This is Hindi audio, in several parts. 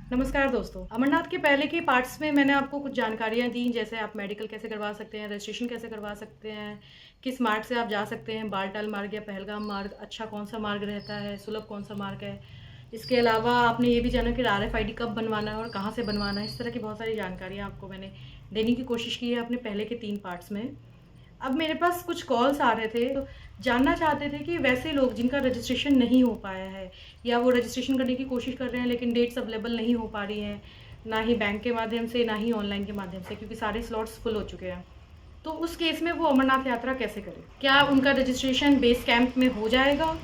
नमस्कार दोस्तों। अमरनाथ के पहले के पार्ट्स में मैंने आपको कुछ जानकारियाँ दी, जैसे आप मेडिकल कैसे करवा सकते हैं, रजिस्ट्रेशन कैसे करवा सकते हैं, किस मार्ग से आप जा सकते हैं, बालटाल मार्ग या पहलगाम मार्ग, अच्छा कौन सा मार्ग रहता है, सुलभ कौन सा मार्ग है। इसके अलावा आपने ये भी जाना कि RFID कब बनवाना है और कहाँ से बनवाना है। इस तरह की बहुत सारी जानकारियाँ आपको मैंने देने की कोशिश की है अपने पहले के 3 पार्ट्स में। अब मेरे पास कुछ कॉल्स आ रहे थे, तो जानना चाहते थे कि वैसे लोग जिनका रजिस्ट्रेशन नहीं हो पाया है या वो रजिस्ट्रेशन करने की कोशिश कर रहे हैं लेकिन डेट्स अवेलेबल नहीं हो पा रही हैं, ना ही बैंक के माध्यम से ना ही ऑनलाइन के माध्यम से, क्योंकि सारे स्लॉट्स फुल हो चुके हैं। तो उस केस में वो अमरनाथ यात्रा कैसे करें? क्या उनका रजिस्ट्रेशन बेस कैंप में हो जाएगा?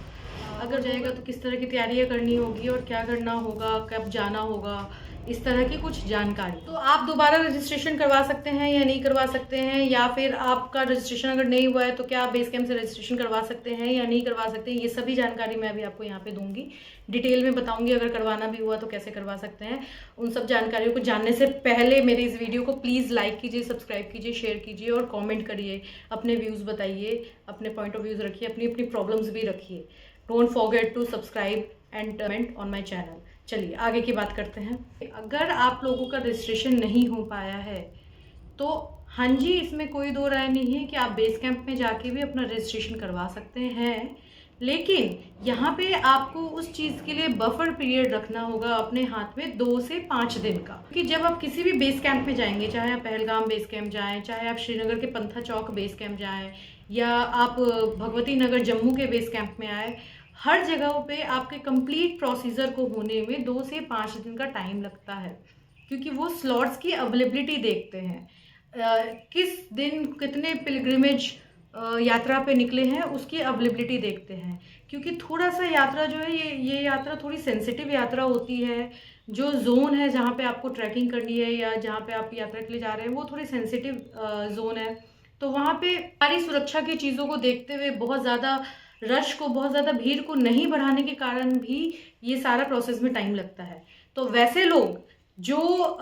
अगर जाएगा तो किस तरह की तैयारियां करनी होगी और क्या करना होगा, कब जाना होगा, इस तरह की कुछ जानकारी। तो आप दोबारा रजिस्ट्रेशन करवा सकते हैं या नहीं करवा सकते हैं, या फिर आपका रजिस्ट्रेशन अगर नहीं हुआ है तो क्या आप बेस कैंप से रजिस्ट्रेशन करवा सकते हैं या नहीं करवा सकते हैं, ये सभी जानकारी मैं अभी आपको यहाँ पे दूंगी। डिटेल में बताऊंगी अगर करवाना भी हुआ तो कैसे करवा सकते हैं। उन सब जानकारियों को जानने से पहले मेरे इस वीडियो को प्लीज़ लाइक कीजिए, सब्सक्राइब कीजिए, शेयर कीजिए और कॉमेंट करिए, अपने व्यूज़ बताइए, अपने पॉइंट ऑफ व्यूज़ रखिए, अपनी अपनी प्रॉब्लम्स भी रखिए। Don't forget to subscribe and comment on my channel. चलिए आगे की बात करते हैं। अगर आप लोगों का रजिस्ट्रेशन नहीं हो पाया है तो हाँ जी, इसमें कोई दो राय नहीं है कि आप बेस कैंप में जाके भी अपना रजिस्ट्रेशन करवा सकते हैं, लेकिन यहाँ पे आपको उस चीज़ के लिए बफर पीरियड रखना होगा अपने हाथ में 2 से 5 दिन का। क्योंकि जब आप किसी भी बेस कैंप में जाएंगे, चाहे आप पहलगाम बेस कैंप जाएं, चाहे आप श्रीनगर के पंथा चौक बेस कैंप जाएं, या आप भगवती नगर जम्मू के बेस कैंप में आए, हर जगहों पे आपके कंप्लीट प्रोसीजर को होने में 2 से 5 दिन का टाइम लगता है, क्योंकि वो स्लॉट्स की अवेलेबिलिटी देखते हैं। किस दिन कितने पिलग्रिमेज यात्रा पे निकले हैं उसकी अवेलेबिलिटी देखते हैं, क्योंकि थोड़ा सा यात्रा जो है ये यात्रा थोड़ी सेंसिटिव यात्रा होती है। जो जोन है जहाँ पे आपको ट्रैकिंग करनी है या जहाँ पे आप यात्रा के लिए जा रहे हैं वो थोड़ी सेंसिटिव जोन है। तो वहाँ पे सारी सुरक्षा की चीज़ों को देखते हुए बहुत ज़्यादा रश को, बहुत ज़्यादा भीड़ को नहीं बढ़ाने के कारण भी ये सारा प्रोसेस में टाइम लगता है। तो वैसे लोग जो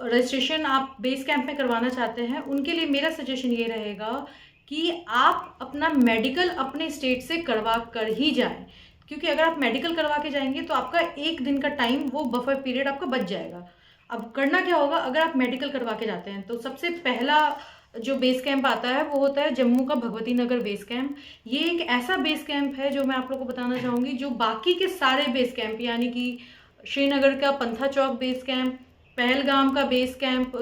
रजिस्ट्रेशन आप बेस कैंप में करवाना चाहते हैं उनके लिए मेरा सजेशन ये रहेगा कि आप अपना मेडिकल अपने स्टेट से करवा कर ही जाएं, क्योंकि अगर आप मेडिकल करवा के जाएंगे तो आपका 1 दिन का टाइम, वो बफर पीरियड आपका बच जाएगा। अब करना क्या होगा, अगर आप मेडिकल करवा के जाते हैं तो सबसे पहला जो बेस कैंप आता है वो होता है जम्मू का भगवती नगर बेस कैंप। ये एक ऐसा बेस कैंप है जो मैं आप लोगों को बताना चाहूँगी, जो बाकी के सारे बेस कैंप यानी कि श्रीनगर का पंथा चौक बेस कैंप, पहलगाम का बेस कैंप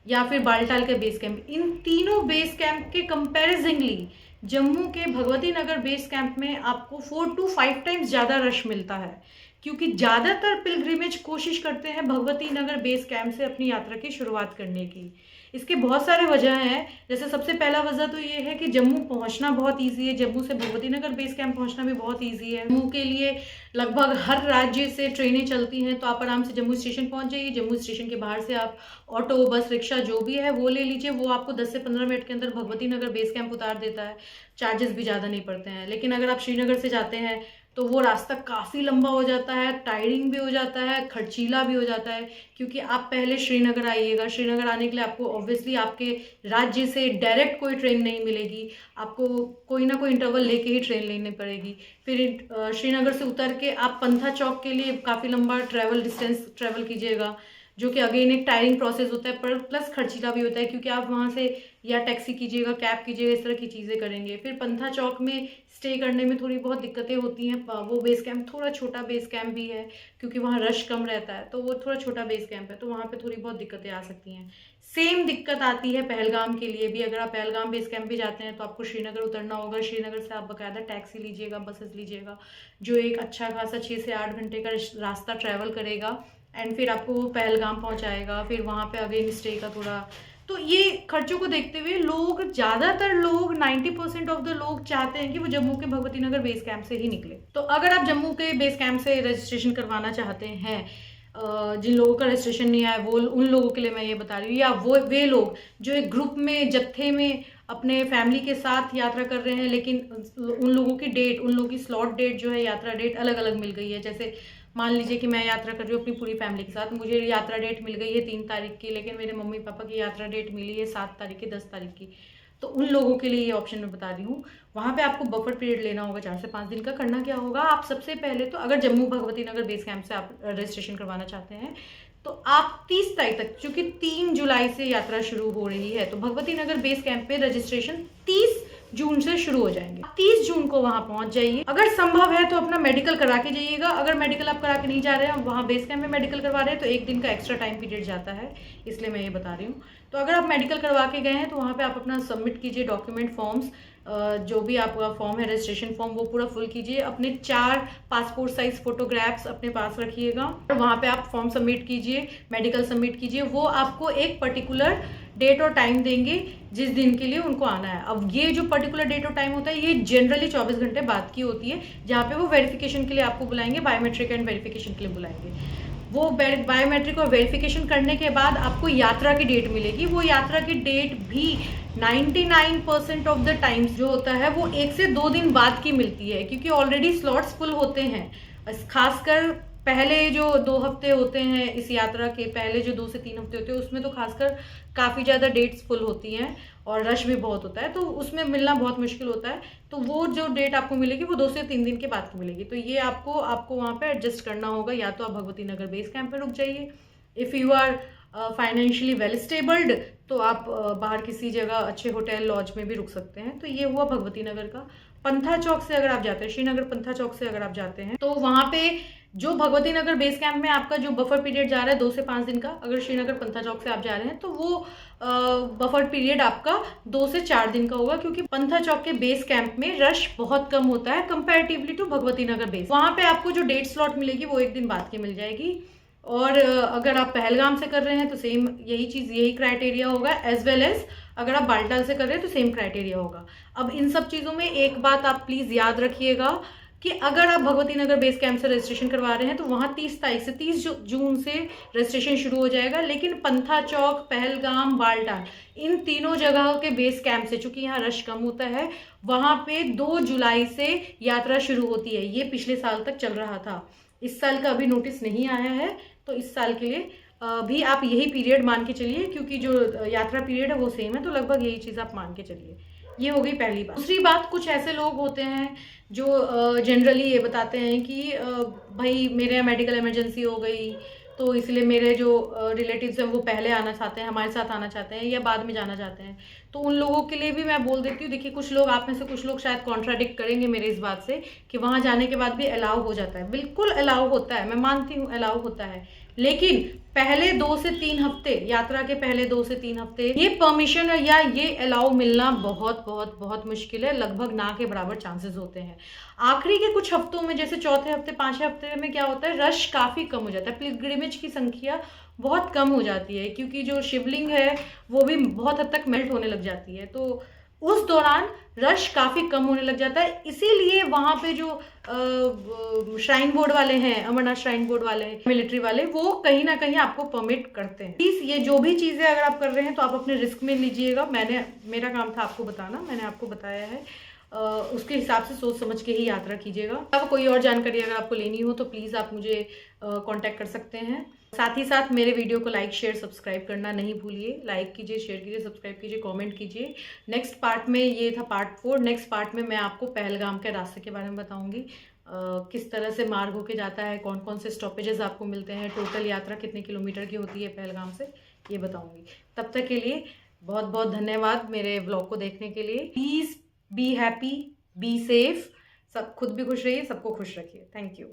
या फिर बालटाल का बेस कैंप, इन तीनों बेस कैंप के कंपैरिजनली जम्मू के भगवती नगर बेस कैंप में आपको 4 to 5 टाइम्स ज़्यादा रश मिलता है, क्योंकि ज़्यादातर पिलग्रिमेज कोशिश करते हैं भगवती नगर बेस कैंप से अपनी यात्रा की शुरुआत करने की। इसके बहुत सारे वजह हैं। जैसे सबसे पहला वजह तो ये है कि जम्मू पहुंचना बहुत ईजी है, जम्मू से भगवती नगर बेस कैंप पहुंचना भी बहुत ईजी है। जम्मू के लिए लगभग हर राज्य से ट्रेनें चलती हैं, तो आप आराम से जम्मू स्टेशन पहुंच जाइए। जम्मू स्टेशन के बाहर से आप ऑटो, बस, रिक्शा जो भी है वो ले लीजिए, वो आपको 10 से 15 मिनट के अंदर भगवती नगर बेस कैंप उतार देता है। चार्जेस भी ज़्यादा नहीं पड़ते हैं। लेकिन अगर आप श्रीनगर से जाते हैं तो वो रास्ता काफ़ी लंबा हो जाता है, टायरिंग भी हो जाता है, खर्चीला भी हो जाता है, क्योंकि आप पहले श्रीनगर आइएगा। श्रीनगर आने के लिए आपको ऑब्वियसली आपके राज्य से डायरेक्ट कोई ट्रेन नहीं मिलेगी, आपको कोई ना कोई इंटरवल लेके ही ट्रेन लेनी पड़ेगी। फिर श्रीनगर से उतर के आप पंथा चौक के लिए काफ़ी लंबा डिस्टेंस ट्रैवल कीजिएगा, जो कि अगेन एक टायरिंग प्रोसेस होता है, पर प्लस खर्चीला भी होता है, क्योंकि आप वहाँ से या टैक्सी कीजिएगा, कैब कीजिएगा, इस तरह की चीज़ें करेंगे। फिर पंथा चौक में स्टे करने में थोड़ी बहुत दिक्कतें होती हैं। वो बेस कैंप थोड़ा छोटा बेस कैंप भी है, क्योंकि वहाँ रश कम रहता है, तो वो थोड़ा छोटा बेस कैंप है, तो वहाँ पे थोड़ी बहुत दिक्कतें आ सकती हैं। सेम दिक्कत आती है पहलगाम के लिए भी। अगर आप पहलगाम बेस कैंप भी जाते हैं तो आपको श्रीनगर उतरना होगा। श्रीनगर से आप बाकायदा टैक्सी लीजिएगा, बसेस लीजिएगा, जो एक अच्छा खासा 6 से 8 घंटे का रास्ता ट्रैवल करेगा एंड फिर आपको वो पहलगाम पहुंचाएगा। फिर वहाँ पे अगेन स्टे का थोड़ा, तो ये खर्चों को देखते हुए ज़्यादातर लोग 90% ऑफ द लोग चाहते हैं कि वो जम्मू के भगवती नगर बेस कैंप से ही निकले। तो अगर आप जम्मू के बेस कैंप से रजिस्ट्रेशन करवाना चाहते हैं, जिन लोगों का रजिस्ट्रेशन नहीं आया, वो उन लोगों के लिए मैं ये बता रही हूँ, या वे लोग जो एक ग्रुप में, जत्थे में अपने फैमिली के साथ यात्रा कर रहे हैं, लेकिन उन लोगों की डेट, उन लोगों की स्लॉट डेट जो है, यात्रा डेट अलग अलग मिल गई है। जैसे मान लीजिए कि मैं यात्रा कर रही हूँ अपनी पूरी फैमिली के साथ, मुझे यात्रा डेट मिल गई है 3 तारीख की, लेकिन मेरे मम्मी पापा की यात्रा डेट मिली है 7 तारीख की, 10 तारीख की। तो उन लोगों के लिए ये ऑप्शन मैं बता रही हूँ। वहाँ पे आपको बफर पीरियड लेना होगा 4 से 5 दिन का। करना क्या होगा, आप सबसे पहले तो अगर जम्मू भगवती नगर बेस कैंप से आप रजिस्ट्रेशन करवाना चाहते हैं तो आप 30 तारीख तक, क्योंकि 3 जुलाई से यात्रा शुरू हो रही है, तो भगवती नगर बेस कैंप पे रजिस्ट्रेशन 30 जून से शुरू हो जाएंगे। 30 जून को वहां पहुंच जाइए। अगर संभव है तो अपना मेडिकल करा के जाइएगा। अगर मेडिकल आप करा के नहीं जा रहे हैं, वहां बेस कैंप में मेडिकल करवा रहे हैं, तो 1 दिन का एक्स्ट्रा टाइम पीरियड जाता है, इसलिए मैं ये बता रही हूँ। तो अगर आप मेडिकल करवा के गए हैं तो वहाँ पे आप अपना सबमिट कीजिए डॉक्यूमेंट फॉर्म्स, जो भी आपका फॉर्म है रजिस्ट्रेशन फॉर्म, वो पूरा फुल कीजिए। अपने 4 पासपोर्ट साइज फोटोग्राफ्स अपने पास रखिएगा। वहाँ पे आप फॉर्म सबमिट कीजिए, मेडिकल सबमिट कीजिए। वो आपको एक पर्टिकुलर डेट और टाइम देंगे जिस दिन के लिए उनको आना है। अब ये जो पर्टिकुलर डेट और टाइम होता है ये जनरली 24 घंटे बाद की होती है, जहाँ पे वो वेरिफिकेशन के लिए आपको बुलाएंगे, बायोमेट्रिक एंड वेरिफिकेशन के लिए बुलाएंगे। वो बायोमेट्रिक और वेरिफिकेशन करने के बाद आपको यात्रा की डेट मिलेगी। वो यात्रा की डेट भी 99% ऑफ द टाइम्स जो होता है वो 1 से 2 दिन बाद की मिलती है, क्योंकि ऑलरेडी स्लॉट्स फुल होते हैं। खासकर पहले जो 2 हफ्ते होते हैं, इस यात्रा के पहले जो 2 से 3 हफ्ते होते हैं, उसमें तो खासकर काफ़ी ज़्यादा डेट्स फुल होती हैं और रश भी बहुत होता है, तो उसमें मिलना बहुत मुश्किल होता है। तो वो जो डेट आपको मिलेगी वो 2 से 3 दिन के बाद की मिलेगी। तो ये आपको वहाँ पे एडजस्ट करना होगा। या तो आप भगवती नगर बेस कैंप पे रुक जाइए, if you are financially well stabled, तो आप बाहर किसी जगह अच्छे होटल लॉज में भी रुक सकते हैं। तो ये हुआ भगवती नगर का। पंथा चौक से अगर आप जाते हैं, श्रीनगर पंथा चौक से अगर आप जाते हैं, तो वहाँ पे जो भगवती नगर बेस कैंप में आपका जो बफर पीरियड जा रहा है 2 से 5 दिन का, अगर श्रीनगर पंथा चौक से आप जा रहे हैं तो वो बफर पीरियड आपका 2 से 4 दिन का होगा, क्योंकि पंथा चौक के बेस कैंप में रश बहुत कम होता है comparatively to Bhagwati Nagar base. वहाँ पे आपको जो डेट स्लॉट मिलेगी वो 1 दिन बाद की मिल जाएगी। और अगर आप पहलगाम से कर रहे हैं तो सेम यही क्राइटेरिया होगा, एज वेल एज अगर आप बालटाल से कर रहे हैं तो सेम क्राइटेरिया होगा। अब इन सब चीज़ों में एक बात आप प्लीज़ याद रखिएगा कि अगर आप भगवती नगर बेस कैंप से रजिस्ट्रेशन करवा रहे हैं तो वहाँ 30 तारीख से 30 जून से रजिस्ट्रेशन शुरू हो जाएगा। लेकिन पंथा चौक, पहलगाम, बालटाल, इन तीनों जगह के बेस कैंप से, चूंकि यहाँ रश कम होता है, वहाँ पे 2 जुलाई से यात्रा शुरू होती है। ये पिछले साल तक चल रहा था, इस साल का अभी नोटिस नहीं आया है, तो इस साल के लिए भी आप यही पीरियड मान के चलिए, क्योंकि जो यात्रा पीरियड है वो सेम है, तो लगभग यही चीज़ आप मान के चलिए। ये हो गई पहली बात। दूसरी बात, कुछ ऐसे लोग होते हैं जो जनरली ये बताते हैं कि भाई मेरे यहाँ मेडिकल इमरजेंसी हो गई, तो इसलिए मेरे जो रिलेटिव्स हैं वो पहले आना चाहते हैं, हमारे साथ आना चाहते हैं या बाद में जाना चाहते हैं। तो उन लोगों के लिए भी मैं बोल देती हूँ, देखिए कुछ लोग, आप में से कुछ लोग शायद कॉन्ट्राडिक्ट करेंगे मेरे इस बात से कि वहाँ जाने के बाद भी अलाउ हो जाता है। बिल्कुल अलाउ होता है, मैं मानती हूँ अलाउ होता है, लेकिन पहले 2 से 3 हफ्ते, यात्रा के पहले 2 से 3 हफ्ते ये परमिशन या ये अलाउ मिलना बहुत बहुत बहुत मुश्किल है, लगभग ना के बराबर चांसेस होते हैं। आखिरी के कुछ हफ्तों में, जैसे चौथे हफ्ते, 5वें हफ्ते में क्या होता है, रश काफ़ी कम हो जाता है, पिलग्रिमेज की संख्या बहुत कम हो जाती है, क्योंकि जो शिवलिंग है वो भी बहुत हद तक मेल्ट होने लग जाती है, तो उस दौरान रश काफ़ी कम होने लग जाता है। इसीलिए वहाँ पे जो श्राइन बोर्ड वाले हैं, अमरनाथ श्राइन बोर्ड वाले, मिलिट्री वाले, वो कहीं ना कहीं आपको परमिट करते हैं। प्लीज़ ये जो भी चीज़ें अगर आप कर रहे हैं तो आप अपने रिस्क में लीजिएगा। मेरा काम था आपको बताना, मैंने आपको बताया है, उसके हिसाब से सोच समझ के ही यात्रा कीजिएगा। अब कोई और जानकारी अगर आपको लेनी हो तो प्लीज़ आप मुझे कांटेक्ट कर सकते हैं। साथ ही साथ मेरे वीडियो को लाइक, शेयर, सब्सक्राइब करना नहीं भूलिए। लाइक कीजिए, शेयर कीजिए, सब्सक्राइब कीजिए, कमेंट कीजिए। नेक्स्ट पार्ट में, ये था पार्ट 4, नेक्स्ट पार्ट में मैं आपको पहलगाम के रास्ते के बारे में बताऊंगी, किस तरह से मार्ग होके जाता है, कौन कौन से स्टॉपेजेस आपको मिलते हैं, टोटल यात्रा कितने किलोमीटर की होती है पहलगाम से, ये बताऊंगी। तब तक के लिए बहुत बहुत धन्यवाद मेरे ब्लॉग को देखने के लिए। Please be happy, be safe, सब खुद भी खुश रहिए, सबको खुश रखिए। Thank you.